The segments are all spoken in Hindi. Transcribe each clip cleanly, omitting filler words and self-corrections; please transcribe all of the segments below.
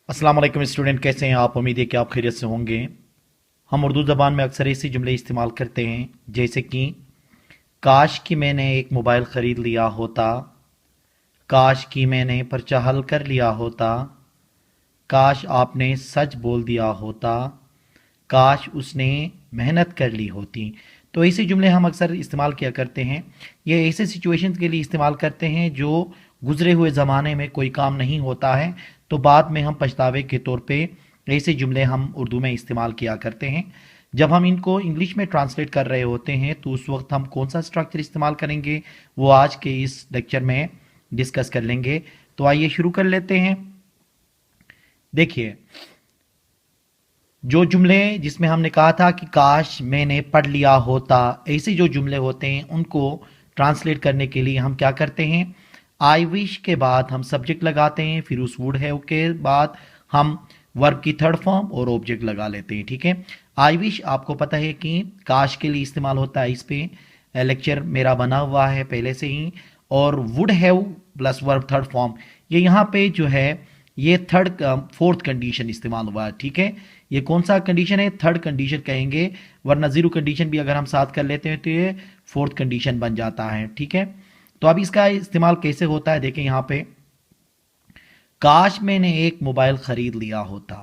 अस्सलाम वालेकुम स्टूडेंट, कैसे हैं आप? उम्मीद है कि आप खैरियत से होंगे। हम उर्दू ज़बान में अक्सर ऐसे जुमले इस्तेमाल करते हैं जैसे कि काश कि मैंने एक मोबाइल ख़रीद लिया होता, काश कि मैंने पर्चा हल कर लिया होता, काश आपने सच बोल दिया होता, काश उसने मेहनत कर ली होती। तो ऐसे जुमले हम अक्सर इस्तेमाल किया करते हैं। ये ऐसे सिचुएशंस के लिए इस्तेमाल करते हैं जो गुजरे हुए ज़माने में कोई काम नहीं होता है, तो बाद में हम पछतावे के तौर पे ऐसे जुमले हम उर्दू में इस्तेमाल किया करते हैं। जब हम इनको इंग्लिश में ट्रांसलेट कर रहे होते हैं तो उस वक्त हम कौन सा स्ट्रक्चर इस्तेमाल करेंगे वो आज के इस लेक्चर में डिस्कस कर लेंगे। तो आइए शुरू कर लेते हैं। देखिए, जो जुमले जिसमें हमने कहा था कि काश मैंने पढ़ लिया होता, ऐसे जो जुमले होते हैं उनको ट्रांसलेट करने के लिए हम क्या करते हैं, आई विश के बाद हम सब्जेक्ट लगाते हैं, फिर उस वुड हैव के बाद हम वर्ब की थर्ड फॉर्म और ऑब्जेक्ट लगा लेते हैं। ठीक है, आई विश आपको पता है कि काश के लिए इस्तेमाल होता है, इस पे लेक्चर मेरा बना हुआ है पहले से ही। और would have plus verb third form, ये यहाँ पे जो है ये थर्ड फोर्थ कंडीशन इस्तेमाल हुआ है। ठीक है, ये कौन सा कंडीशन है? थर्ड कंडीशन कहेंगे, वरना जीरो कंडीशन भी अगर हम साथ कर लेते हैं तो ये फोर्थ कंडीशन बन जाता है। ठीक है, तो अब इसका इस्तेमाल कैसे होता है देखें यहाँ पे। काश मैंने एक मोबाइल खरीद लिया होता,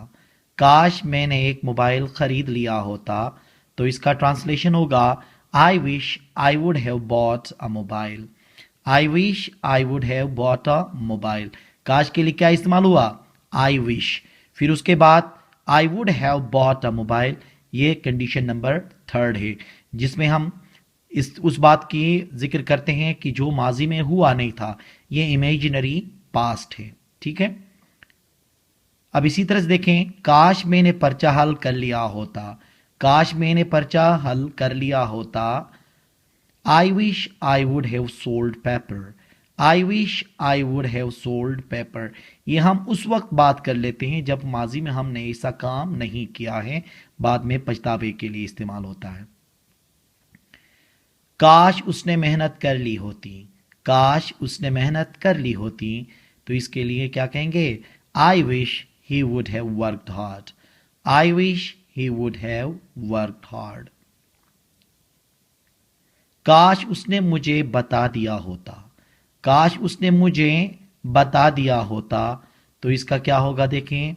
काश मैंने एक मोबाइल खरीद लिया होता, तो इसका ट्रांसलेशन होगा I wish I would have bought a mobile. I wish I would have bought a mobile. काश के लिए क्या इस्तेमाल हुआ? I wish. फिर उसके बाद I would have bought a mobile, ये कंडीशन नंबर थर्ड है, जिसमें हम उस बात की जिक्र करते हैं कि जो माजी में हुआ नहीं था, ये इमेजिनरी पास्ट है। ठीक है, अब इसी तरह से देखें, काश मैंने पर्चा हल कर लिया होता, काश मैंने पर्चा हल कर लिया होता, I wish I would have solved paper, I wish I would have solved paper. ये हम उस वक्त बात कर लेते हैं जब माजी में हमने ऐसा काम नहीं किया है, बाद में पछतावे के लिए इस्तेमाल होता है। काश उसने मेहनत कर ली होती, काश उसने मेहनत कर ली होती, तो इसके लिए क्या कहेंगे? I wish he would have worked hard, I wish he would have worked hard. काश उसने मुझे बता दिया होता, काश उसने मुझे बता दिया होता, तो इसका क्या होगा देखें,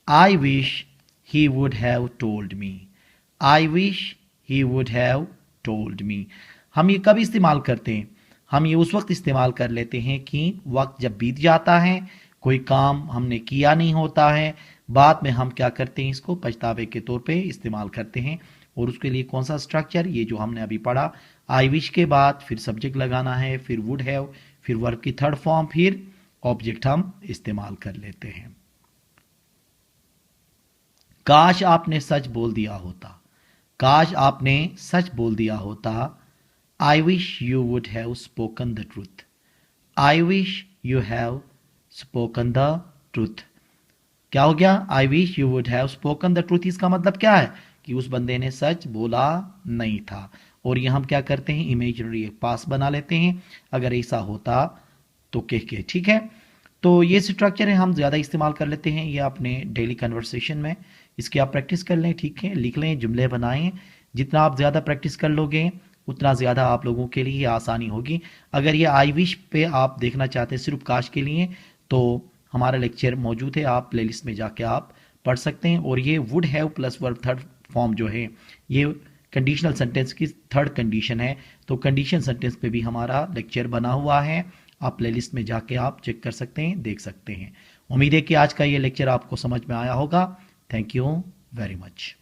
I wish he would have told me, I wish he would have told me. हम ये कब इस्तेमाल करते हैं? हम ये उस वक्त इस्तेमाल कर लेते हैं कि वक्त जब बीत जाता है, कोई काम हमने किया नहीं होता है, बाद में हम क्या करते हैं, इसको पछतावे के तौर पे इस्तेमाल करते हैं। और उसके लिए कौन सा स्ट्रक्चर? ये जो हमने अभी पढ़ा, आई विश के बाद फिर सब्जेक्ट लगाना है, फिर वुड हैव, फिर वर्ब की थर्ड फॉर्म, फिर ऑब्जेक्ट हम इस्तेमाल कर लेते हैं। काश आपने सच बोल दिया होता, काश आपने सच बोल दिया होता, I wish you would have spoken the truth, I wish you have spoken the truth. क्या हो गया? I wish you would have spoken the truth. इसका मतलब क्या है कि उस बंदे ने सच बोला नहीं था। और ये हम क्या करते हैं, इमेजिनरी एक पास बना लेते हैं, अगर ऐसा होता तो कह के। ठीक है, तो ये स्ट्रक्चर है, हम ज़्यादा इस्तेमाल कर लेते हैं ये अपने डेली कन्वर्सेशन में। इसकी आप प्रैक्टिस कर लें, ठीक है, लिख लें, जुमले बनाएं। जितना आप ज़्यादा प्रैक्टिस कर लोगे उतना ज़्यादा आप लोगों के लिए आसानी होगी। अगर ये आई विश पे आप देखना चाहते हैं सिर्फ काश के लिए, तो हमारा लेक्चर मौजूद है, आप प्लेलिस्ट में जाके आप पढ़ सकते हैं। और ये would have plus verb third form जो है, ये कंडीशनल सेंटेंस की थर्ड कंडीशन है, तो कंडीशन सेंटेंस पे भी हमारा लेक्चर बना हुआ है, आप प्लेलिस्ट में जाके आप चेक कर सकते हैं, देख सकते हैं। उम्मीद है कि आज का ये लेक्चर आपको समझ में आया होगा। Thank you very much.